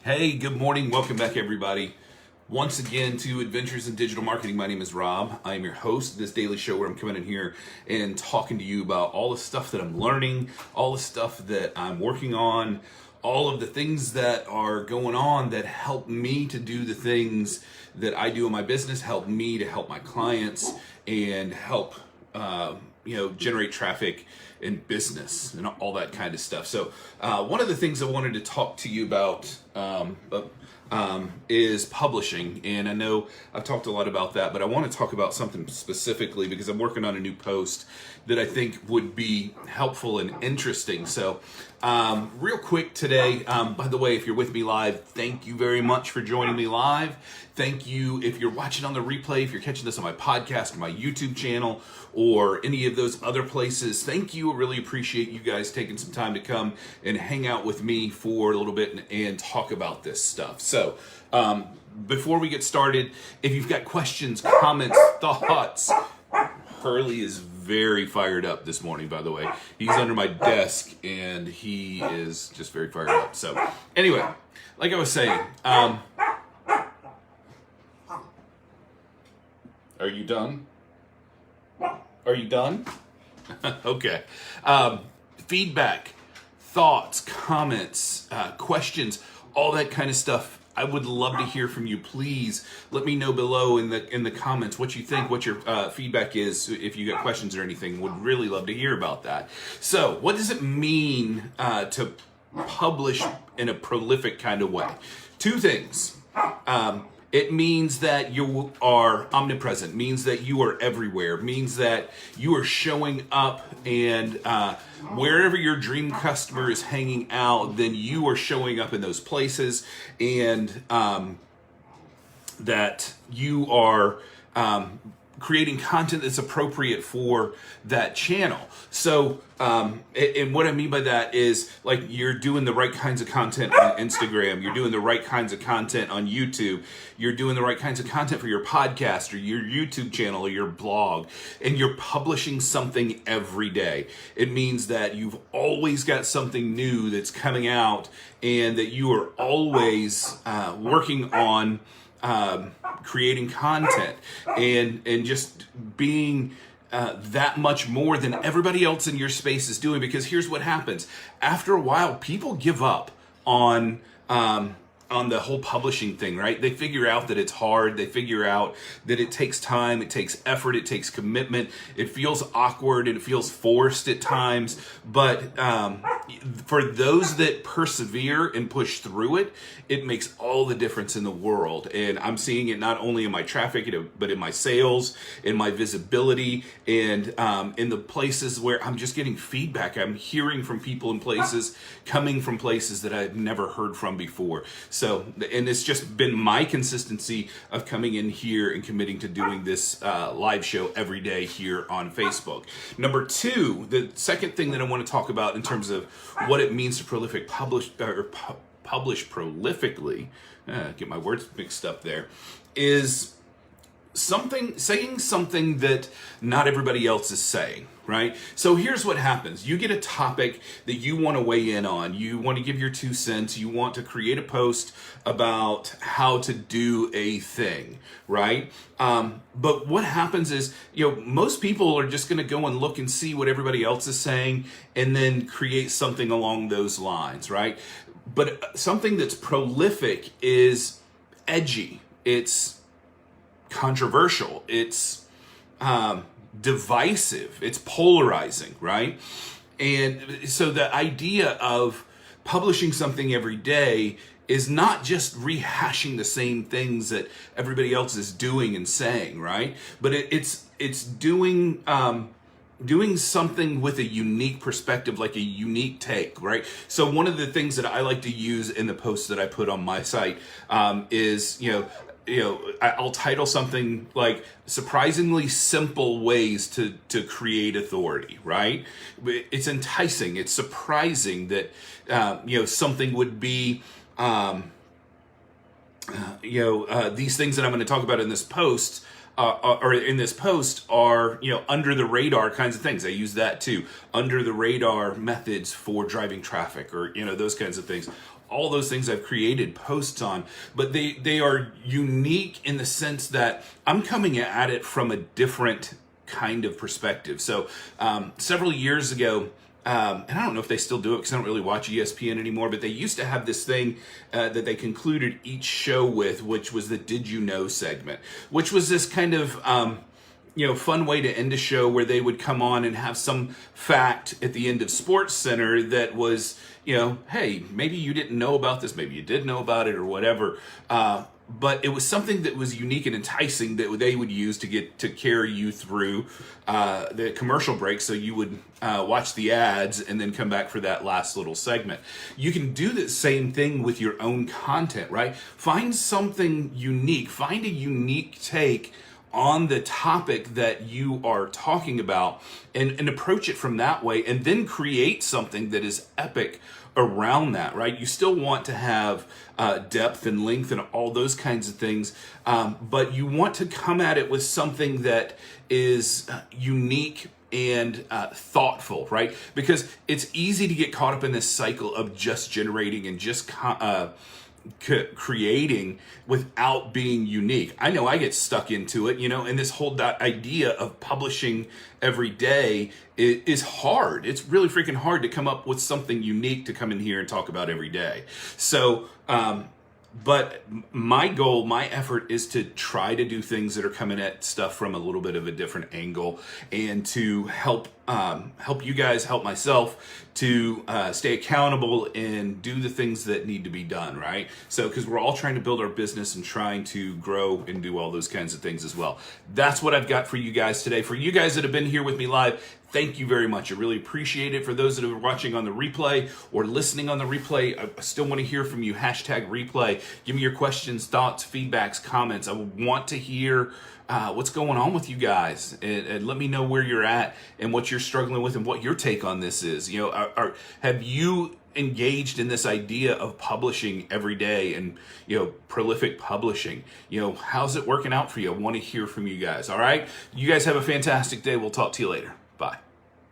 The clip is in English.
Hey, good morning. Welcome back, everybody. Once again to Adventures in Digital Marketing. My name is Rob. I am your host of this daily show where I'm coming in here and talking to you about all the stuff that I'm learning, all the stuff that I'm working on, all of the things that are going on that help me to do the things that I do in my business, help me to help my clients, and help generate traffic in business and all that kind of stuff. So one of the things I wanted to talk to you about is publishing. And I know I've talked a lot about that, but I want to talk about something specifically because I'm working on a new post that I think would be helpful and interesting. So real quick today, by the way, if you're with me live, thank you very much for joining me live. Thank you if you're watching on the replay, if you're catching this on my podcast or my YouTube channel or any of those other places. Thank you. I really appreciate you guys taking some time to come and hang out with me for a little bit and talk about this stuff. So before we get started, if you've got questions, comments, thoughts, Hurley is very fired up this morning, by the way. He's under my desk and he is just very fired up. So anyway, like I was saying, are you done? Are you done? Okay. Feedback, thoughts, comments, questions, all that kind of stuff. I would love to hear from you. Please let me know below in the comments what you think, what your feedback is. If you got questions or anything, would really love to hear about that. So, what does it mean to publish in a prolific kind of way? Two things. It means that you are omnipresent, means that you are everywhere, means that you are showing up and wherever your dream customer is hanging out, then you are showing up in those places, and that you are creating content that's appropriate for that channel. So, and what I mean by that is like you're doing the right kinds of content on Instagram, you're doing the right kinds of content on YouTube, you're doing the right kinds of content for your podcast or your YouTube channel or your blog, and you're publishing something every day. It means that you've always got something new that's coming out and that you are always working on creating content and just being that much more than everybody else in your space is doing. Because here's what happens. After a while, people give up on the whole publishing thing, right? They figure out that it's hard. They figure out that it takes time, it takes effort, it takes commitment. It feels awkward and it feels forced at times. But for those that persevere and push through it, it makes all the difference in the world. And I'm seeing it not only in my traffic, but in my sales, in my visibility, and in the places where I'm just getting feedback. I'm hearing from people in places, coming from places that I've never heard from before. So, and it's just been my consistency of coming in here and committing to doing this live show every day here on Facebook. Number two, the second thing that I want to talk about in terms of what it means to publish prolifically, get my words mixed up there, is saying something that not everybody else is saying, right? So here's what happens. You get a topic that you want to weigh in on. You want to give your 2 cents. You want to create a post about how to do a thing, right? But what happens is, most people are just going to go and look and see what everybody else is saying and then create something along those lines, right? But something that's prolific is edgy. It's controversial, it's divisive, it's polarizing, right? And so the idea of publishing something every day is not just rehashing the same things that everybody else is doing and saying, right? But it's doing something with a unique perspective, like a unique take, right? So one of the things that I like to use in the posts that I put on my site is, I'll title something like surprisingly simple ways to create authority, right? It's enticing. It's surprising that, something would be, these things that I'm going to talk about in this post or in this post are, under the radar kinds of things. I use that too. Under the radar methods for driving traffic, or, those kinds of things. All those things I've created posts on, but they are unique in the sense that I'm coming at it from a different kind of perspective. So several years ago, and I don't know if they still do it because I don't really watch ESPN anymore, but they used to have this thing that they concluded each show with, which was the Did You Know segment, which was this kind of fun way to end a show where they would come on and have some fact at the end of Sports Center that was, hey, maybe you didn't know about this, maybe you did know about it or whatever. But it was something that was unique and enticing that they would use to carry you through the commercial break, so you would watch the ads and then come back for that last little segment. You can do the same thing with your own content, right? Find something unique, find a unique take on the topic that you are talking about, and approach it from that way, and then create something that is epic around that, right? You still want to have depth and length and all those kinds of things, but you want to come at it with something that is unique and thoughtful, right? Because it's easy to get caught up in this cycle of just generating and just creating without being unique. I know I get stuck into it, and this whole idea of publishing every day is hard. It's really freaking hard to come up with something unique to come in here and talk about every day. So, but my goal, my effort is to try to do things that are coming at stuff from a little bit of a different angle, and to help you guys, help myself to stay accountable and do the things that need to be done, right? So, because we're all trying to build our business and trying to grow and do all those kinds of things as well. That's what I've got for you guys today. For you guys that have been here with me live, thank you very much. I really appreciate it. For those that are watching on the replay or listening on the replay, I still want to hear from you. #replay. Give me your questions, thoughts, feedbacks, comments. I want to hear what's going on with you guys, and let me know where you're at and what you're struggling with and what your take on this is. Have you engaged in this idea of publishing every day and prolific publishing? How's it working out for you? I want to hear from you guys. All right, you guys have a fantastic day. We'll talk to you later. Bye.